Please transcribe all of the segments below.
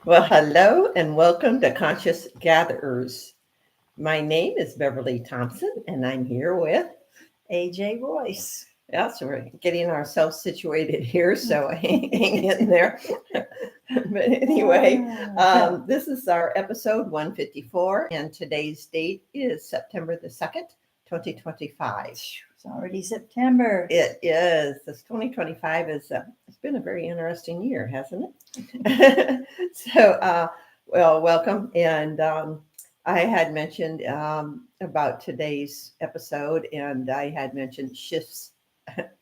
Well, hello and welcome to Conscious Gatherers. My name is Beverly Thompson, and I'm here with AJ Royce. yeah. So we're getting ourselves situated here, so hang in there. But anyway, this is our episode 154, and today's date is September the 2nd, 2025. It's already September. It is. This 2025 is, it's been a very interesting year, hasn't it? Well, welcome. And I had mentioned about today's episode, and I had mentioned shifts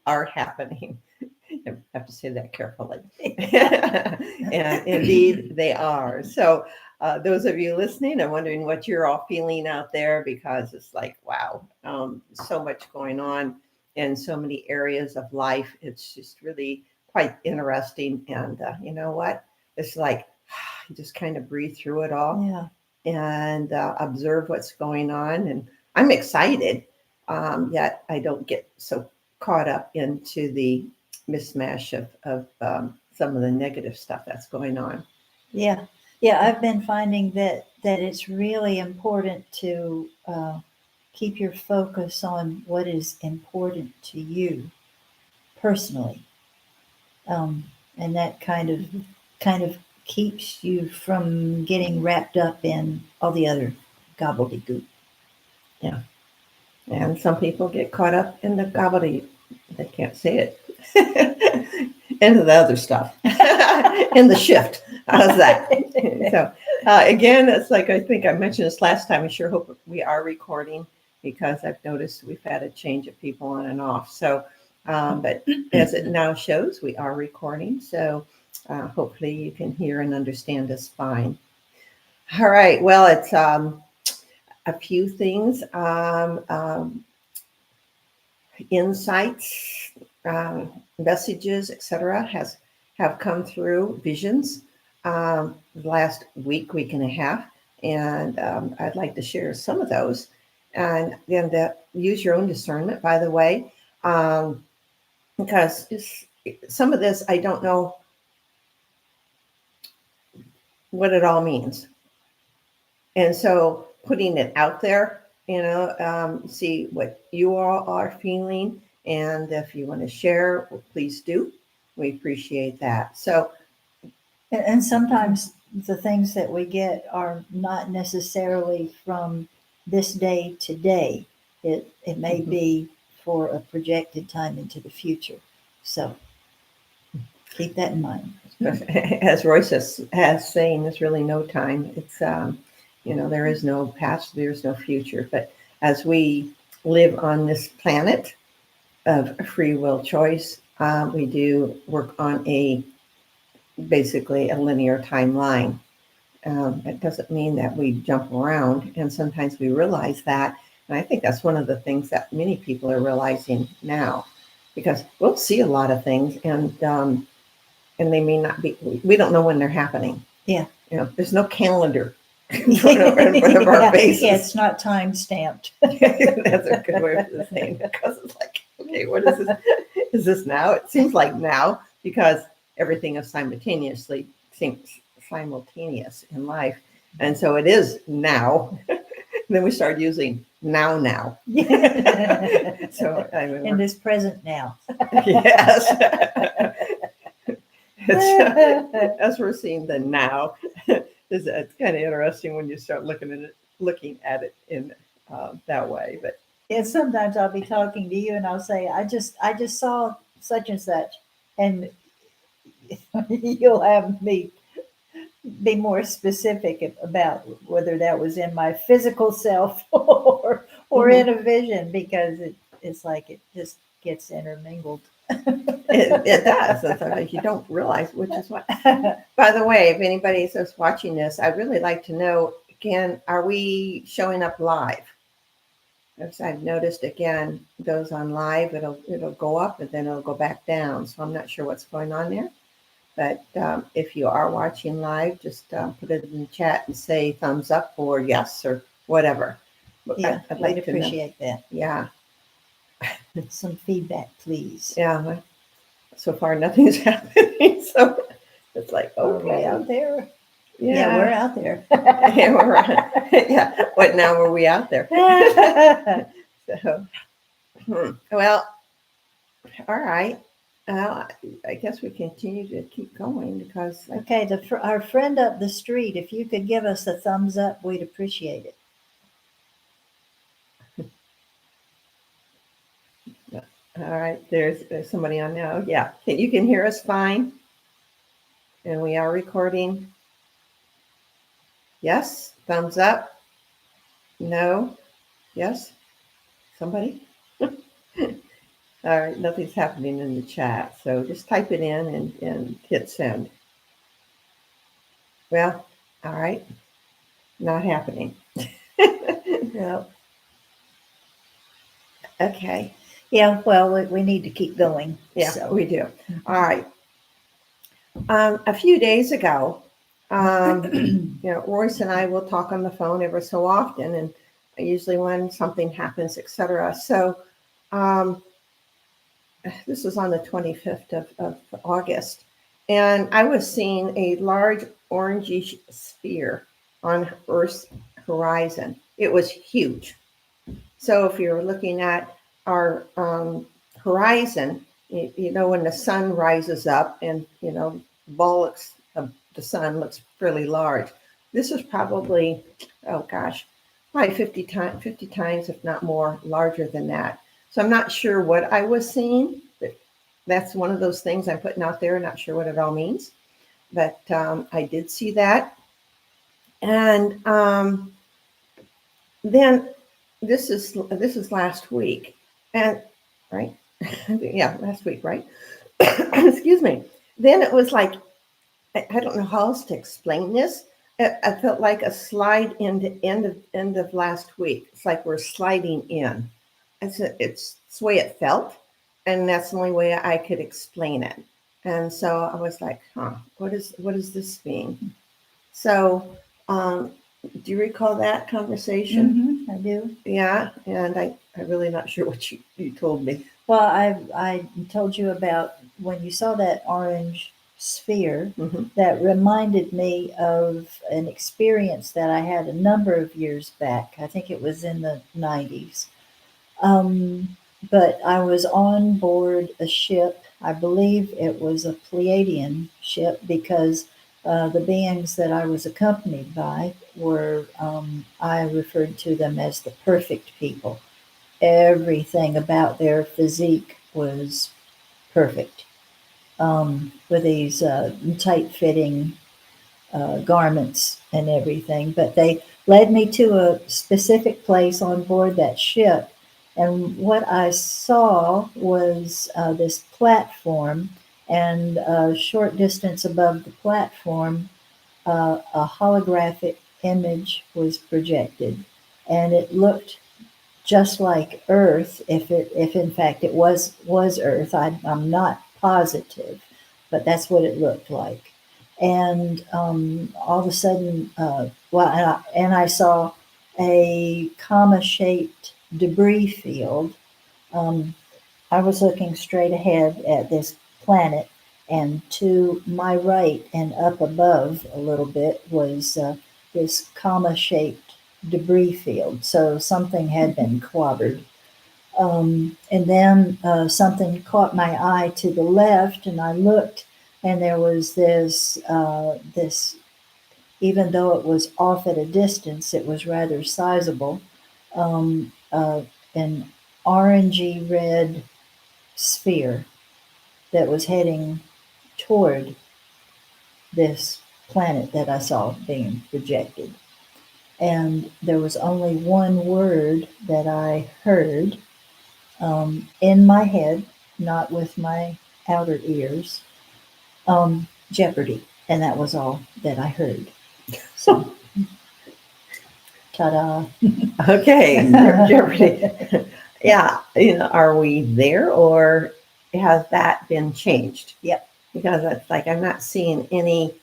are happening. I have to say that carefully. And indeed, they are. So, those of you listening, I'm wondering what you're all feeling out there because it's like, wow, so much going on in so many areas of life. It's just really quite interesting. And you know what? It's like you just kind of breathe through it all. Yeah. And observe what's going on. And I'm excited, yet I don't get so caught up into the mismatch of some of the negative stuff that's going on. Yeah. Yeah. I've been finding that it's really important to keep your focus on what is important to you personally. And that kind of keeps you from getting wrapped up in all the other gobbledygook. Yeah. And some people get caught up in the gobbledygook. They can't say it. Into the other stuff. In the shift. How's that? So again, it's like I think I mentioned this last time. I sure hope we are recording because I've noticed we've had a change of people on and off. So, but as it now shows, we are recording. So hopefully you can hear and understand us fine. All right. Well, it's a few things, insights, messages, etc. have come through visions last week and a half, and I'd like to share some of those. And then use your own discernment, by the way, because some of this I don't know what it all means, and so putting it out there, see what you all are feeling, and if you want to share, please do. We appreciate that. So. And sometimes the things that we get are not necessarily from this day to day. It may be for a projected time into the future. So keep that in mind. As Royce has saying, there's really no time. It's there is no past, there's no future. But as we live on this planet of free will choice, we do work on basically a linear timeline. It doesn't mean that we jump around, and sometimes we realize that. And I think that's one of the things that many people are realizing now, because we'll see a lot of things, and they may not be. We don't know when they're happening. Yeah, there's no calendar in front of our faces. Yeah, it's not time stamped. That's a good way of saying it, because it's like, okay, what is this? Is this now? It seems like now because everything is simultaneous in life, and so it is now. Then we start using now. So in this present now. Yes. As we're seeing the now, it's kind of interesting when you start looking at it in that way. But sometimes I'll be talking to you and I'll say, I just saw such and such, and you'll have me be more specific about whether that was in my physical self or in a vision, because it's like it just gets intermingled. It does. And sometimes you don't realize which is what. By the way, if anybody is watching this, I'd really like to know, again, are we showing up live? As I've noticed, again, goes on live, it'll go up and then it'll go back down. So I'm not sure what's going on there. But if you are watching live, just put it in the chat and say thumbs up or yes or whatever. Yeah, I'd like to appreciate that. Yeah. Some feedback, please. Yeah. So far, nothing's happening. So it's like, okay, out there. Yeah, we're Yeah. out there. Yeah, yeah. What now were we out there? So, well, all right. I guess we continue to keep going because Okay, our friend up the street, if you could give us a thumbs up, we'd appreciate it. all right, there's somebody on now. Yeah, you can hear us fine, and we are recording. Yes, thumbs up. No, yes, somebody. All right, nothing's happening in the chat, so just type it in and hit send. Well, all right, not happening. Well, Okay. yeah, well, we need to keep going. Yeah, So. we do. All right. A few days ago, Royce and I will talk on the phone ever so often, and usually when something happens, etc. So this was on the 25th of August, and I was seeing a large orangish sphere on Earth's horizon. It was huge. So if you're looking at our horizon, when the sun rises up and, ball of the sun looks fairly large. This is probably, oh gosh, probably 50 times, if not more, larger than that. So I'm not sure what I was seeing. But that's one of those things I'm putting out there. Not sure what it all means, but I did see that. And then this is last week, and right, yeah, last week, right? Excuse me. Then it was like I don't know how else to explain this. I felt like a slide into end of last week. It's like we're sliding in. It's the way it felt, and that's the only way I could explain it. And so I was like, huh, what is this mean? So, do you recall that conversation? I do. Yeah, and I'm really not sure what you told me. Well, I told you about when you saw that orange sphere, that reminded me of an experience that I had a number of years back. I think it was in the 90s. But I was on board a ship. I believe it was a Pleiadian ship because the beings that I was accompanied by were, I referred to them as the perfect people. Everything about their physique was perfect, with these tight fitting garments and everything. But they led me to a specific place on board that ship. And what I saw was this platform, and a short distance above the platform, a holographic image was projected. And it looked just like Earth, if in fact it was Earth. I'm not positive, but that's what it looked like. And all of a sudden, and I saw a comma-shaped debris field. Um, I was looking straight ahead at this planet, and to my right and up above a little bit was this comma-shaped debris field. So something had been clobbered. And then something caught my eye to the left, and I looked, and there was this, even though it was off at a distance, it was rather sizable, an orangey red sphere that was heading toward this planet that I saw being projected. And there was only one word that I heard, in my head, not with my outer ears, Jeopardy. And that was all that I heard. So, ta-da. Okay, Jeopardy. Yeah, are we there, or has that been changed? Yep. Because it's like I'm not seeing any,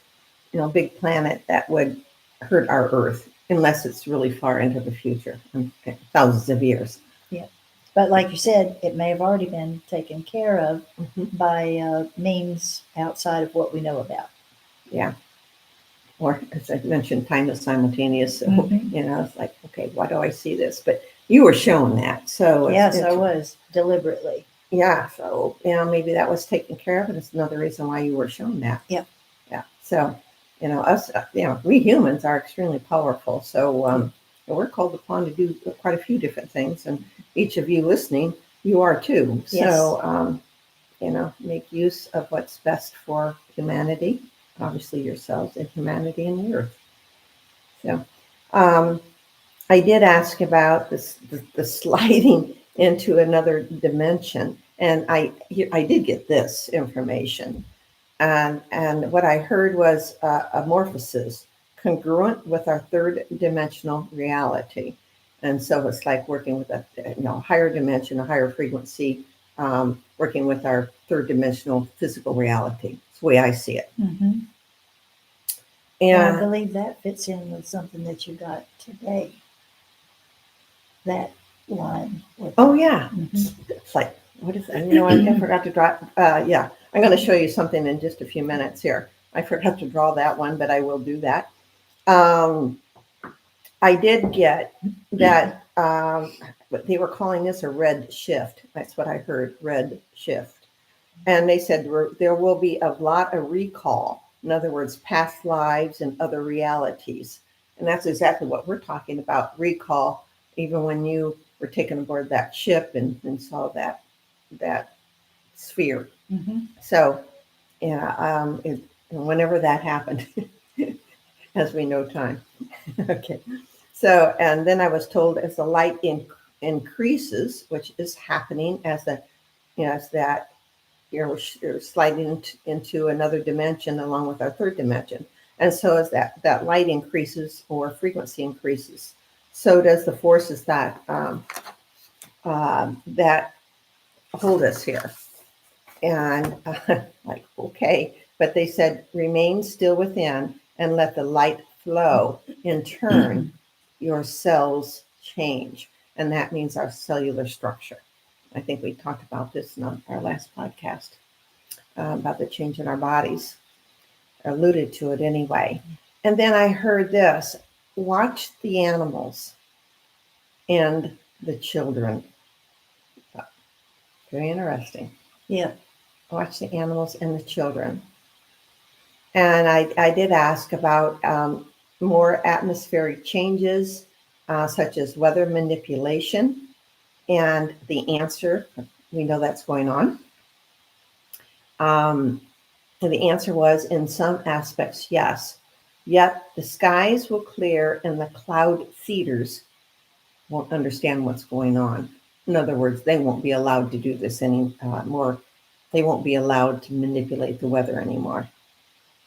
big planet that would hurt our Earth unless it's really far into the future, thousands of years. Yep. But like you said, it may have already been taken care of by means outside of what we know about. Yeah. or as I mentioned, time is simultaneous. So, Mhm. it's like, okay, why do I see this? But you were shown that. So, Yes, I was deliberately. yeah. So, maybe that was taken care of. And it's another reason why you were shown that. Yep. Yeah. So, us, we humans are extremely powerful. So, we're called upon to do quite a few different things. And each of you listening, you are too. Yes. So, make use of what's best for humanity, obviously yourselves, and humanity and the earth. So, I did ask about this, the sliding into another dimension, and I did get this information, and what I heard was amorphosis congruent with our third dimensional reality, and so it's like working with a higher dimension, a higher frequency, working with our third dimensional physical reality. That's the way I see it. Mm-hmm. And I believe that fits in with something that you got today. That line. Oh yeah. Mm-hmm. It's like, what is that? I forgot to draw. Yeah, I'm going to show you something in just a few minutes here. I forgot to draw that one, but I will do that. I did get that, but they were calling this a red shift. That's what I heard, red shift. And they said there will be a lot of recall. In other words, past lives and other realities. And that's exactly what we're talking about, recall, even when you were taken aboard that ship and saw that sphere. Mm-hmm. So, yeah, whenever that happened, as we know time. Okay. So, and then I was told as the light increases, which is happening as that you're sliding into another dimension along with our third dimension. And so as that light increases or frequency increases, so does the forces that hold us here. And like, okay, but they said, remain still within and let the light flow. In turn, your cells change. And that means our cellular structure. I think we talked about this in our last podcast about the change in our bodies, alluded to it anyway. And then I heard this, watch the animals and the children. Very interesting. Yeah. Watch the animals and the children. And I did ask about more atmospheric changes, such as weather manipulation. And the answer, we know that's going on. And the answer was in some aspects, yes. Yet the skies will clear and the cloud feeders won't understand what's going on. In other words, they won't be allowed to do this anymore. They won't be allowed to manipulate the weather anymore.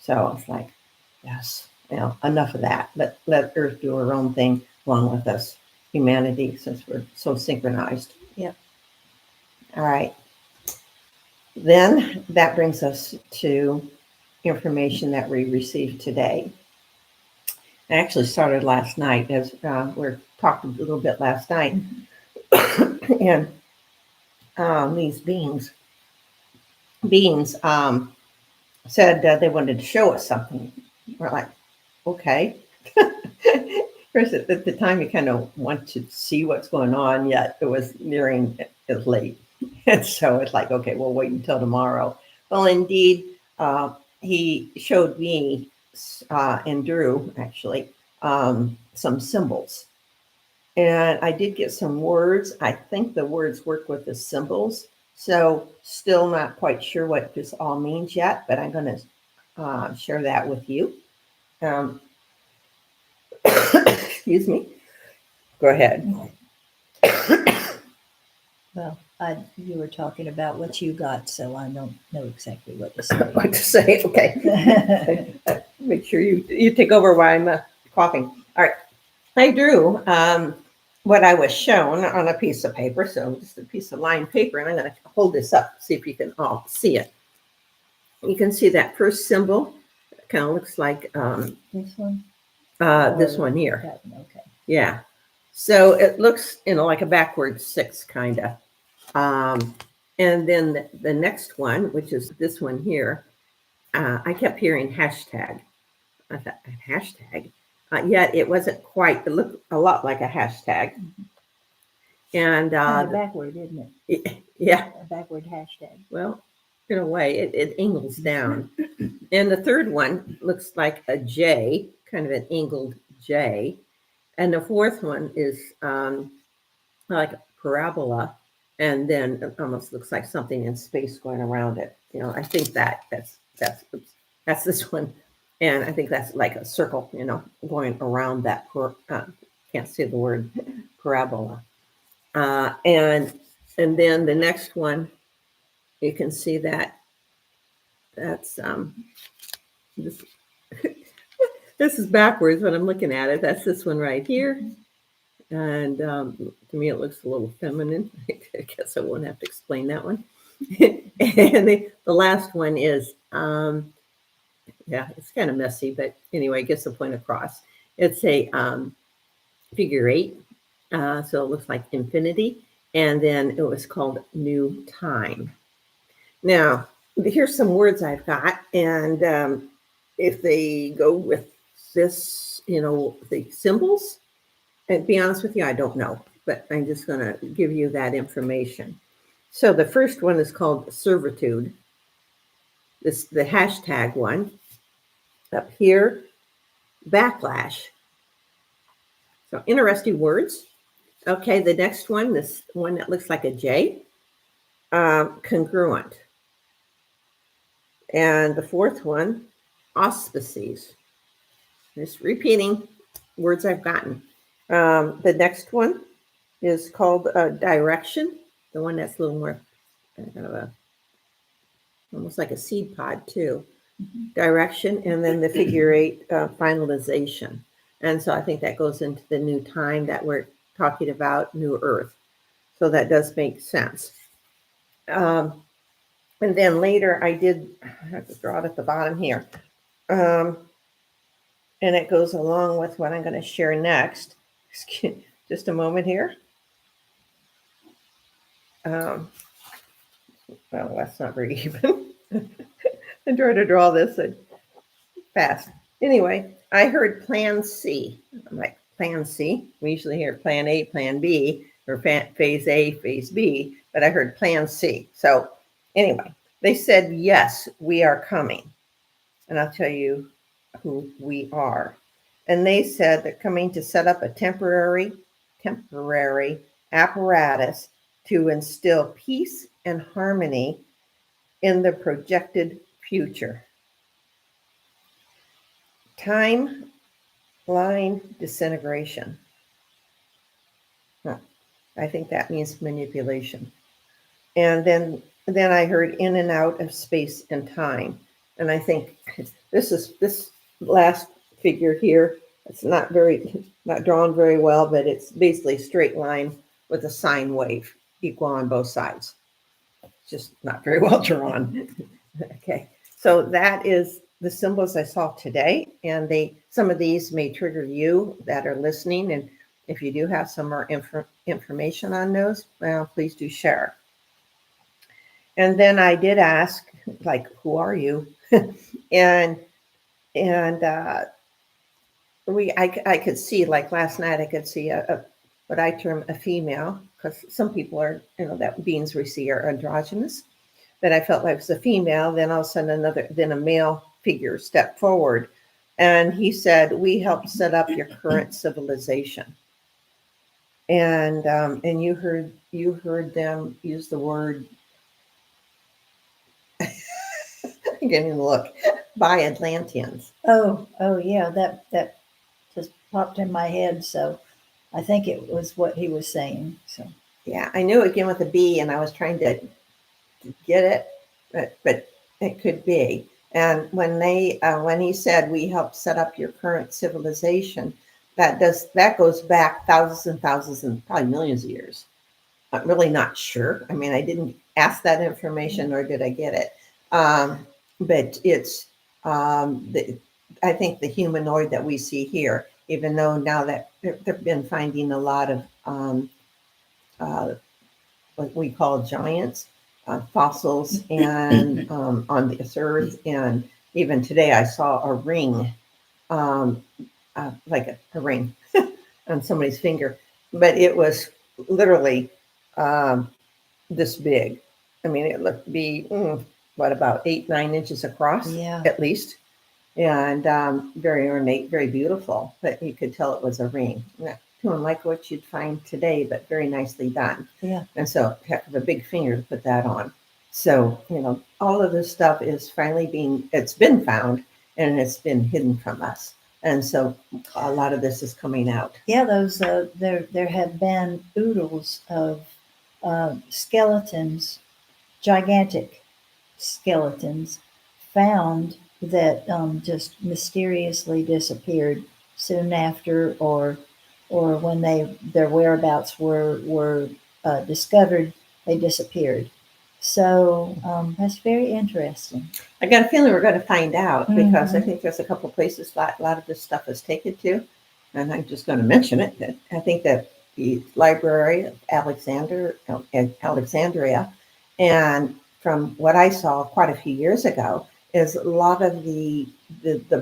So it's like, yes, enough of that. Let Earth do her own thing along with us, humanity, since we're so synchronized. Yep. All right. Then that brings us to information that we received today. I actually started last night, as we talked a little bit last night, and these beings said they wanted to show us something. We're like, okay. First, at the time, you kind of want to see what's going on, yet it was nearing it late. And so it's like, okay, we'll wait until tomorrow. Well, indeed, he showed me and Drew, actually, some symbols. And I did get some words. I think the words work with the symbols. So still not quite sure what this all means yet, but I'm going to share that with you. Excuse me. Go ahead. Well, you were talking about what you got, so I don't know exactly what to say. What to say? Okay. Make sure you take over while I'm coughing. All right. I drew what I was shown on a piece of paper, so just a piece of lined paper, and I'm going to hold this up, see if you can all see it. You can see that first symbol. It kind of looks like This one? this one here. That one, okay. Yeah. So it looks, like a backwards 6, kind of. And then the next one, which is this one here, I kept hearing hashtag. a hashtag. Yet it wasn't quite. It looked a lot like a hashtag. And Kind of backward, isn't it? yeah, A backward hashtag. well, in a way, it angles down. And the third one looks like a J, kind of an angled J. And the fourth one is like a parabola, and then it almost looks like something in space going around it. I think that's this one, and I think that's like a circle, going around that. Can't say the word parabola. And then the next one, you can see that's this. This is backwards when I'm looking at it. That's this one right here. And to me, it looks a little feminine. I guess I won't have to explain that one. And the last one is, yeah, it's kind of messy, but anyway, it gets the point across. It's a figure 8. So it looks like infinity. And then it was called new time. Now, here's some words I've got. And if they go with this, the symbols, and to be honest with you, I don't know, but I'm just going to give you that information. So the first one is called servitude. The hashtag one. Up here, backlash. So interesting words. Okay, the next one, this one that looks like a J, congruent. And the fourth one, auspices. Just repeating words I've gotten. The next one is called direction. The one that's a little more kind of almost like a seed pod too. Direction, and then the figure 8 finalization. And so I think that goes into the new time that we're talking about, new earth. So that does make sense. And then later I have to draw it at the bottom here. And it goes along with what I'm going to share next. Just a moment here. Well, that's not very even. I'm trying to draw this fast. Anyway, I heard plan C. I'm like, plan C? We usually hear plan A, plan B, or phase A, phase B, but I heard plan C. So anyway, they said, yes, we are coming. And I'll tell you who we are. And they said they're coming to set up a temporary apparatus to instill peace and harmony in the projected future. Timeline disintegration. I think that means manipulation. And then I heard in and out of space and time. And I think this last figure here, it's not drawn very well, but it's basically a straight line with a sine wave equal on both sides. It's just not very well drawn. Okay, so that is the symbols I saw today, and some of these may trigger you that are listening, and if you do have some more information on those, well, please do share. And then I did ask, like, who are you? and I could see, like last night, I could see what I term a female, because some people are, that beings we see are androgynous. That I felt like it was a female. Then all of a sudden a male figure stepped forward, and he said, "We helped set up your current civilization." And you heard them use the word. I'm getting a look by Atlanteans. Oh yeah, that just popped in my head. So I think it was what he was saying. So yeah, I knew it began with a B, and I was trying to get it, but it could be. And when he said, "We helped set up your current civilization," that goes back thousands and thousands and probably millions of years. I'm really not sure. I mean, I didn't ask that information, nor did I get it. But it's I think the humanoid that we see here, even though now that they've been finding a lot of what we call giants, fossils, and on this earth, and even today I saw a ring um, like a ring on somebody's finger, but it was literally um, this big. I mean, it looked to be what, about 8, 9 inches across Yeah. at least, and very ornate, very beautiful. But you could tell it was a ring. Not too unlike what you'd find today, but very nicely done. Yeah. And so, heck of a big finger to put that on. So, all of this stuff is finally it's been found and it's been hidden from us. And so, a lot of this is coming out. Yeah, those there have been oodles of skeletons, gigantic skeletons, found that just mysteriously disappeared soon after, or when their whereabouts were discovered, they disappeared. So that's very interesting. I got a feeling we're going to find out because I Mhm. think there's a couple places a lot of this stuff is taken to. And I'm just going to mention it. That I think that the Library of Alexandria, and from what I saw quite a few years ago, is a lot of the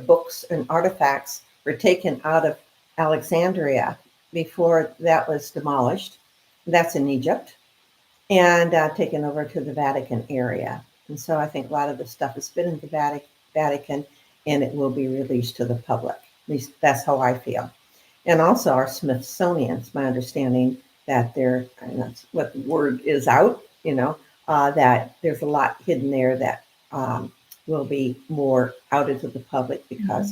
books and artifacts were taken out of Alexandria before that was demolished. That's in Egypt, and taken over to the Vatican area. And so I think a lot of the stuff has been in the Vatican, and it will be released to the public. At least that's how I feel. And also our Smithsonian, it's my understanding that and that's what the word is out, that there's a lot hidden there that will be more outed to the public because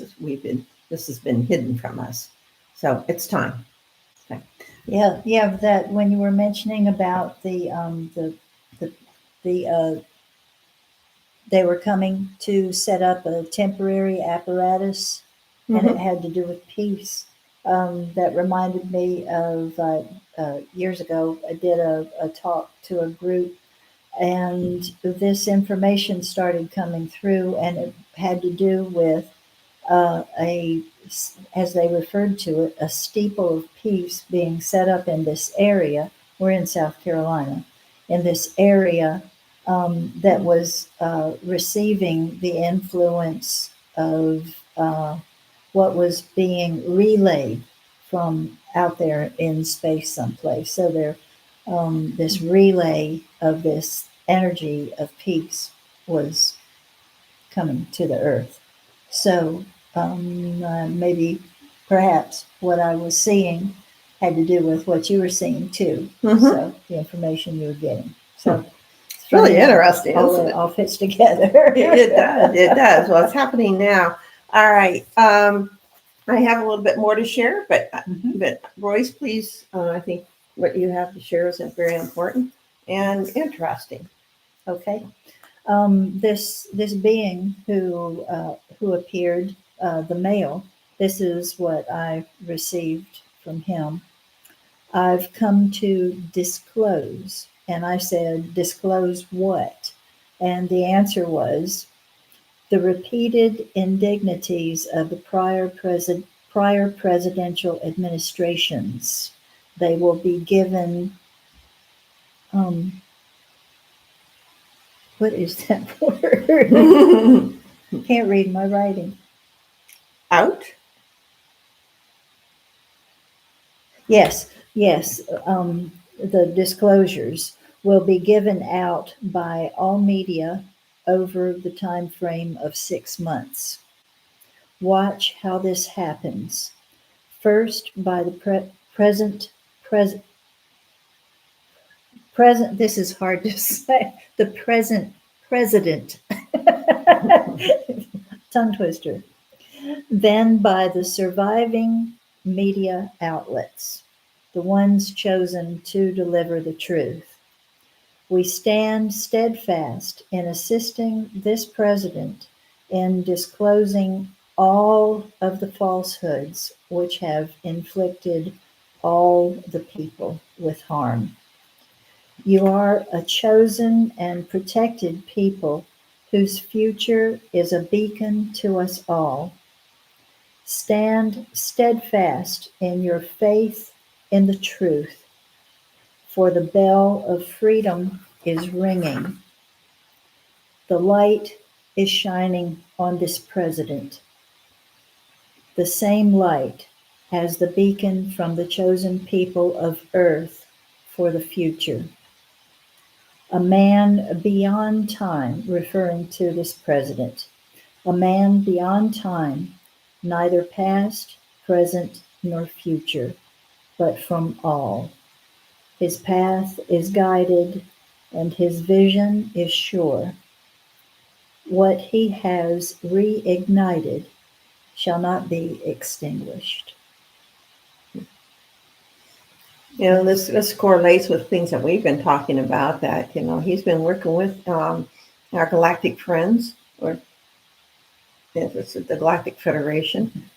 this has been hidden from us. So it's time. Okay. Yeah, yeah. That when you were mentioning about the they were coming to set up a temporary apparatus, and it Mm-hmm. had to do with peace. That reminded me of years ago. I did a talk to a group, and this information started coming through, and it had to do with a, as they referred to it, a steeple of peace being set up in this area. We're in South Carolina, in this area that was receiving the influence of what was being relayed from out there in space someplace. So there, this relay of this energy of peace was coming to the earth. So maybe, perhaps, what I was seeing had to do with what you were seeing too. Mm-hmm. So the information you were getting. So it's really interesting, isn't it? All fits together. It does. It does. Well, it's happening now. All right. I have a little bit more to share, but Royce, please. I think what you have to share is very important and interesting. Okay. This being who appeared, the male. This is what I received from him. I've come to disclose, and I said, disclose what? And the answer was the repeated indignities of the prior presidential administrations. They will be given. What is that word? Can't read my writing. Out? Yes, yes. The disclosures will be given out by all media over the time frame of 6 months. Watch how this happens. First, by the present present. This is hard to say. The present president. Tongue twister. Then by the surviving media outlets, the ones chosen to deliver the truth. We stand steadfast in assisting this president in disclosing all of the falsehoods which have inflicted all the people with harm. You are a chosen and protected people whose future is a beacon to us all. Stand steadfast in your faith in the truth, for the bell of freedom is ringing. The light is shining on this president. the same light as the beacon from the chosen people of earth for the future. A man beyond time, referring to this president, a man beyond time, neither past, present, nor future, but from all. His path is guided, and his vision is sure. What he has reignited shall not be extinguished. This correlates with things that we've been talking about. That he's been working with our galactic friends, or if it's the Galactic Federation,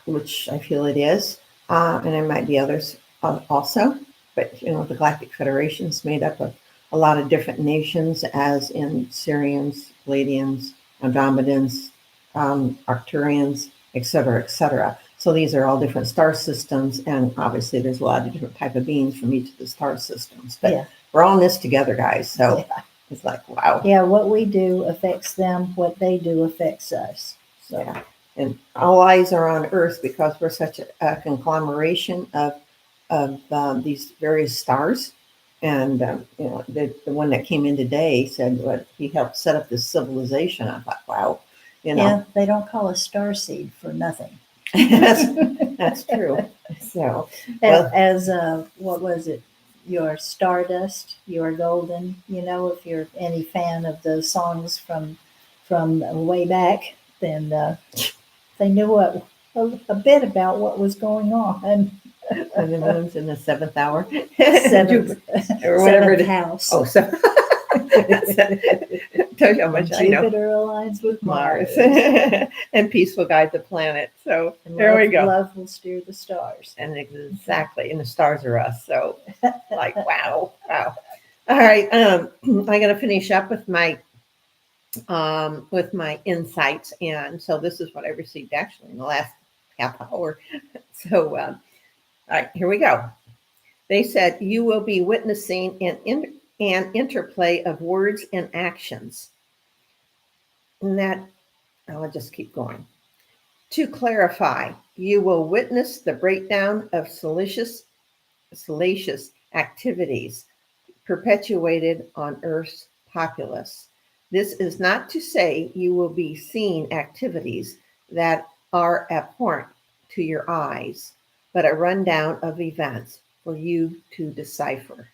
which I feel it is, and there might be others also. But the Galactic Federation is made up of a lot of different nations, as in Syrians, Palladians, Andromedans, Arcturians, etc., etc. So these are all different star systems, and obviously there's a lot of different type of beings from each of the star systems. But Yeah. we're all in this together, guys. So Yeah. it's like, wow. Yeah, what we do affects them, what they do affects us. So Yeah. And all eyes are on Earth because we're such a conglomeration of these various stars. And the one that came in today said what he helped set up this civilization. I thought, wow, yeah, they don't call us starseed for nothing. that's true. So, well, as what was it? You're stardust, you're golden. If you're any fan of the songs from way back, then they knew a bit about what was going on. and the moon's in the seventh hour, Seventh, or whatever it seventh is. house. Oh, so tell you how much I know. Jupiter aligns with Mars. And peace will guide the planet. So And there we love, go. Love will steer the stars. And exactly, and the stars are us. So like, wow. All right, I'm going to finish up with my insights, and so this is what I received actually in the last half hour. So, all right, here we go. They said you will be witnessing an interplay of words and actions, and that I'll just keep going. To clarify, you will witness the breakdown of salacious activities perpetuated on Earth's populace. This is not to say you will be seeing activities that are abhorrent to your eyes, but a rundown of events for you to decipher.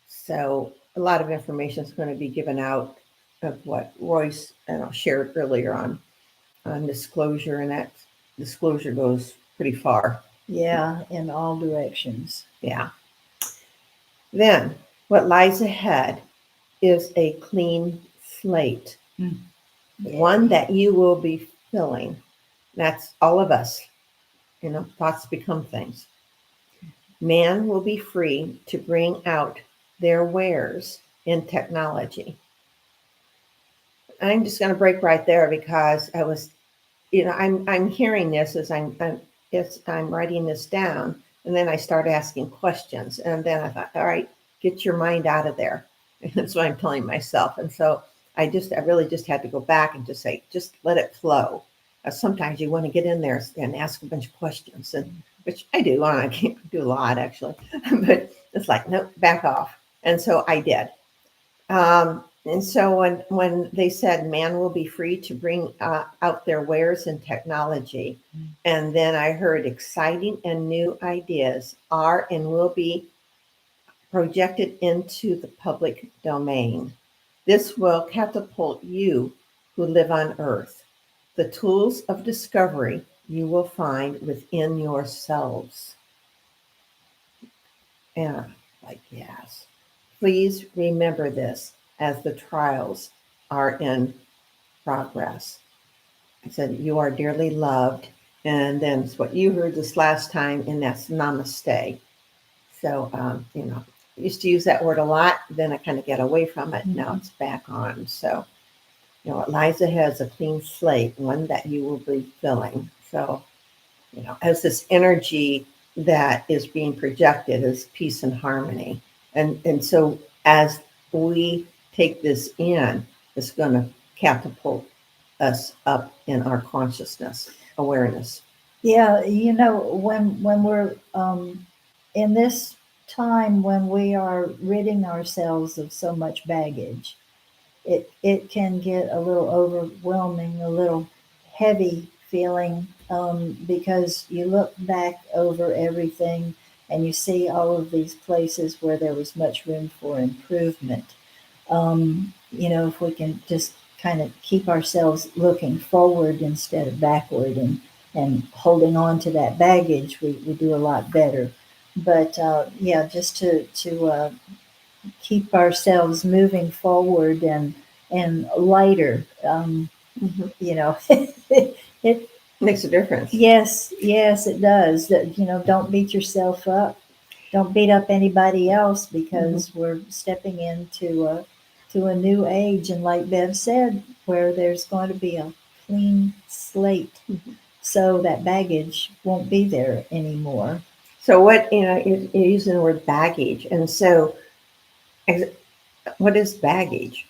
So a lot of information is going to be given out of what Royce shared earlier on disclosure, and that disclosure goes pretty far. Yeah, in all directions. Yeah. Then what lies ahead is a clean slate, one that you will be filling. That's all of us. Thoughts become things. Man will be free to bring out their wares in technology. I'm just going to break right there because I was, I'm hearing this as I'm writing this down, and then I start asking questions, and then I thought, all right, get your mind out of there. And that's what I'm telling myself. And so I really just had to go back and just say, just let it flow. Sometimes you want to get in there and ask a bunch of questions, and which I do. I can't do a lot actually, but it's like, nope, back off. And so I did. And so when they said man will be free to bring out their wares and technology, and then I heard exciting and new ideas are and will be projected into the public domain. This will catapult you who live on Earth. The tools of discovery you will find within yourselves. And I'm like, yes. Please remember this as the trials are in progress. I said, you are dearly loved. And then it's what you heard this last time, and that's namaste. So, I used to use that word a lot. Then I kind of get away from it. Now it's back on. So, it lies ahead is a clean slate, one that you will be filling. So, as this energy that is being projected is peace and harmony. And so as we take this in, it's going to catapult us up in our consciousness, awareness. Yeah, when we're in this time when we are ridding ourselves of so much baggage, it can get a little overwhelming, a little heavy feeling, because you look back over everything and you see all of these places where there was much room for improvement. If we can just kind of keep ourselves looking forward instead of backward, and holding on to that baggage, we do a lot better. But yeah, just to keep ourselves moving forward and lighter. Mhm. It Makes a difference. yes, it does. That, don't beat yourself up. Don't beat up anybody else, Mhm. because we're stepping into a new age, and like Bev said, where there's going to be a clean slate, Mhm. so that baggage won't be there anymore. So what, you're using the word baggage, and so what is baggage?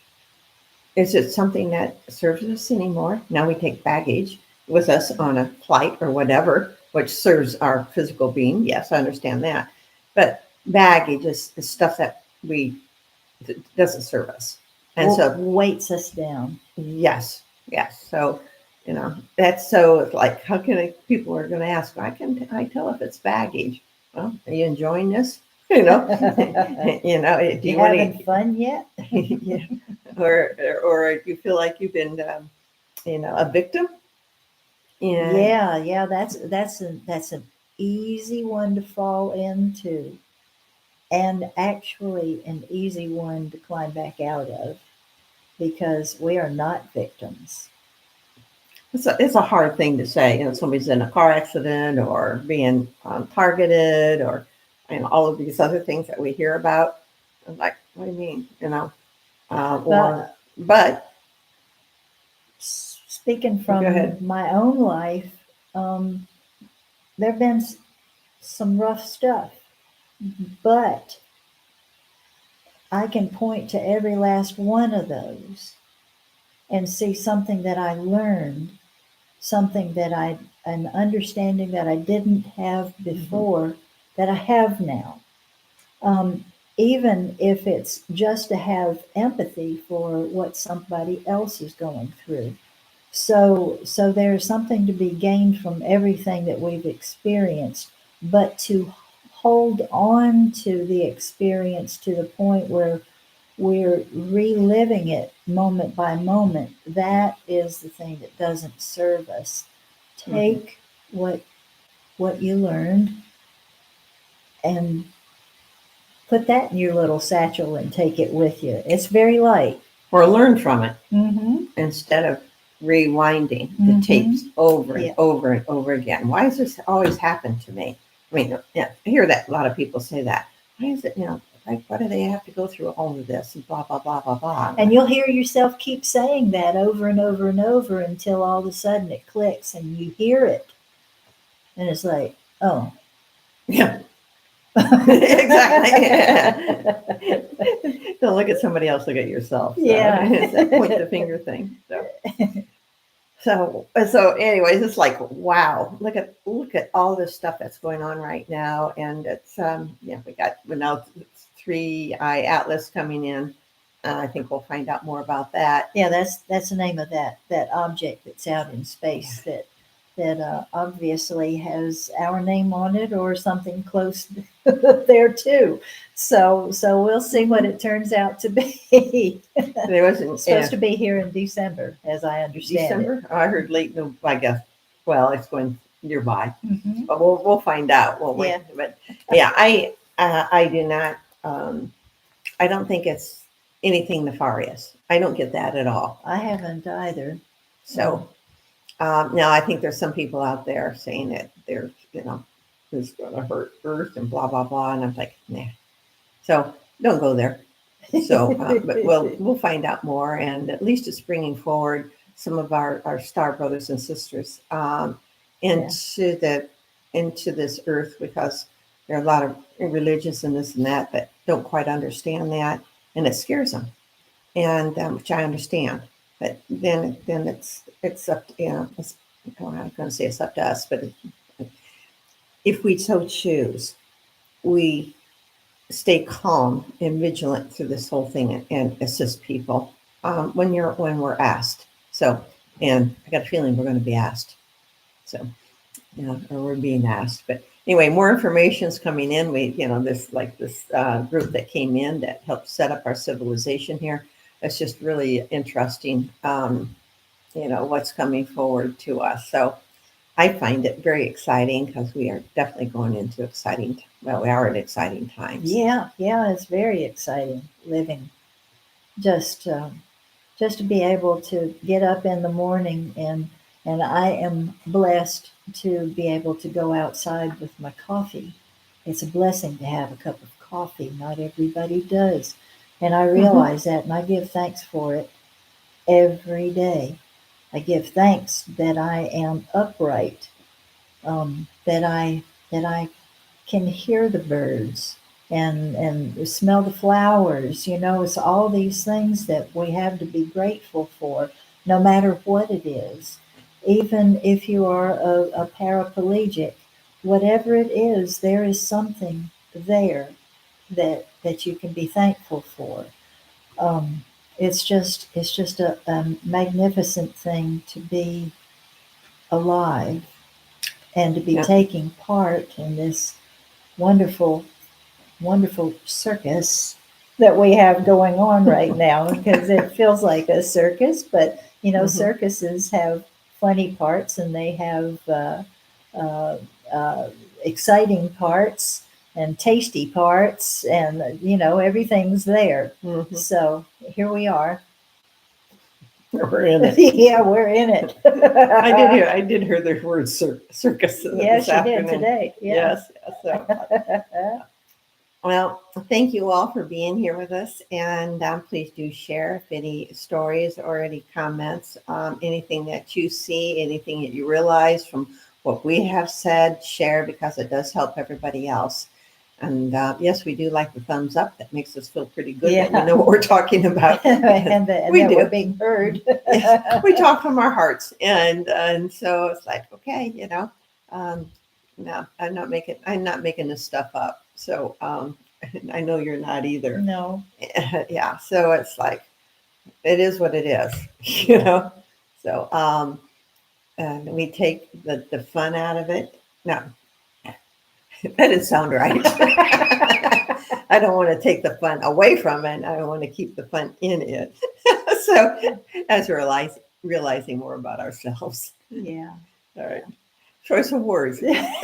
Is it something that serves us anymore? Now we take baggage with us on a flight or whatever, which serves our physical being. Yes, I understand that. But baggage is stuff that we doesn't serve us. And so, Weights us down. yes, yes. So, that's so it's like, how can people are going to ask, I tell if it's baggage? Well, are you enjoying this? Do You you want having to, fun yet? yeah, or you feel like you've been, a victim? And Yeah, that's an easy one to fall into, and actually an easy one to climb back out of, because we are not victims. it's a hard thing to say. Somebody's in a car accident or being targeted or all of these other things that we hear about. I'm like, what do you mean? Or But but speaking go from ahead. my own life, there have been some rough stuff, but I can point to every last one of those and see something that I learned, something that an understanding that I didn't have Mhm. before, that I have now. Um, Even if it's just to have empathy for what somebody else is going through. So there's something to be gained from everything that we've experienced, but to hold on to the experience to the point where we're reliving it moment by moment, that is the thing that doesn't serve us. Mhm. Take what you learned and put that in your little satchel and take it with you. It's very light. Or learn from it Mm-hmm. instead of rewinding the Mm-hmm. tapes over and Yeah. over and over again. Why does this always happen to me? I mean, yeah, I hear that a lot of people say that. Why is it, like, why do they have to go through all of this and blah blah blah blah blah? And you'll hear yourself keep saying that over and over and over until all of a sudden it clicks and you hear it. And it's like, oh. Yeah, exactly. Don't look at somebody else, look at yourself. So Yeah. it's that point the finger thing. So anyways, it's like, wow, look at all this stuff that's going on right now. And it's we now three eye atlas coming in. I think we'll find out more about that. Yeah, that's the name of that object that's out in Yeah. space, that obviously has our name on it or something close there too. So we'll see what it turns out to be. There wasn't It's supposed to be here in December, as I understand it. December. Oh, I heard late. No, I guess. Well, it's going nearby, Hmm. but we'll find out, won't we? Yeah, But yeah, I do not. I don't think it's anything nefarious. I don't get that at all. I haven't either. So now I think there's some people out there saying that they're, who's going to hurt Earth and blah blah blah, and I'm like, nah. So don't go there. So, but we'll find out more, and at least it's bringing forward some of our star brothers and sisters Yeah. into the into this earth, because there are a lot of religions and this and that don't quite understand that, and it scares them, and which I understand. But then it's up to, it's, I'm not going to say it's up to us, but if we so choose, we stay calm and vigilant through this whole thing and assist people when we're asked. So, and I got a feeling we're going to be asked. So, yeah, or we're being asked. But anyway, more information is coming in. This group that came in that helped set up our civilization here. It's just really interesting. What's coming forward to us. So I find it very exciting because we are definitely going into we are in exciting times. Yeah, yeah, it's very exciting living. Just just to be able to get up in the morning and I am blessed to be able to go outside with my coffee. It's a blessing to have a cup of coffee. Not everybody does. And I realize that and I give thanks for it every day. I give thanks that I am upright, that I can hear the birds and smell the flowers. It's all these things that we have to be grateful for, no matter what it is. Even if you are a paraplegic, whatever it is, there is something there that you can be thankful for. It's just a magnificent thing to be alive and to be Yeah. taking part in this wonderful, wonderful circus that we have going on right now, because it feels like a circus, but Mhm. circuses have funny parts and they have uh, uh, exciting parts and tasty parts, and everything's there. Mhm. So here we are. We're in it. Yeah, we're in it. I did hear the word circus this Yes, you did afternoon. today. Yeah. Yes. Well, thank you all for being here with us, and please do share if any stories or any comments, anything that you see, anything that you realize from what we have said. Share because it does help everybody else. And yes, we do like the thumbs up. That makes us feel pretty good that we Yeah. know what we're talking about. and We that we're do. being heard. Yes, we talk from our hearts, and so it's like, okay, no, I'm not making this stuff up. So I know you're not either. No. Yeah, so it's like it is what it is, you Yeah. know. So and we take the fun out of it. No, that didn't sound right. I don't want to take the fun away from it. I want to keep the fun in it. So as we're realizing more about ourselves. Yeah. All right. Choice of words. Yeah.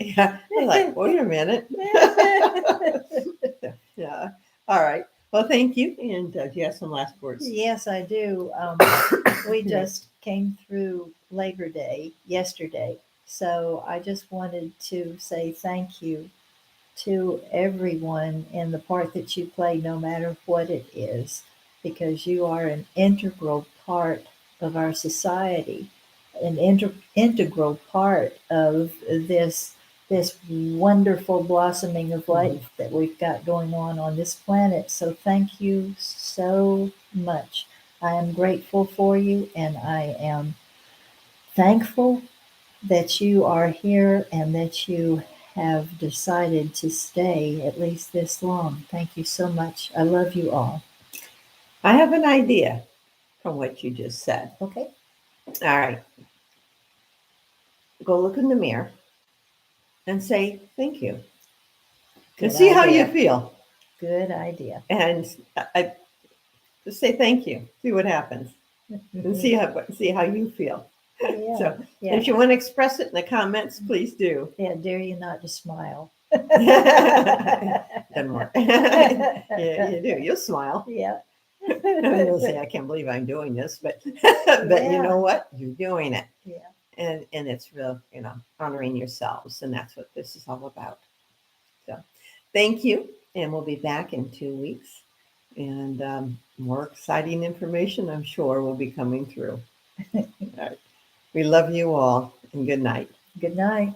Yeah. I'm like, wait a minute. Yeah. All right. Well, thank you. And do you have some last words? Yes, I do. We just came through Labor Day yesterday, so I just wanted to say thank you to everyone in the part that you play, no matter what it is, because you are an integral part of our society, an integral part of this wonderful blossoming of life that we've got going on this planet. So thank you so much. I am grateful for you, and I am thankful that you are here and that you have decided to stay at least this long. Thank you so much. I love you all. I have an idea from what you just said. Okay. All right. Go look in the mirror and say thank you and Good see how you idea. feel. Good idea. And just say thank you. See what happens and see how you feel. Yeah. So Yeah. if you want to express it in the comments, please do. Yeah. Dare you not to smile. Doesn't work. Yeah, you do. You'll smile. Yeah. And you'll say, I can't believe I'm doing this, but you know what? You're doing it. Yeah. And it's real, honoring yourselves. And that's what this is all about. So thank you. And we'll be back in 2 weeks. And more exciting information, I'm sure, will be coming through. All right. We love you all, and good night. Good night.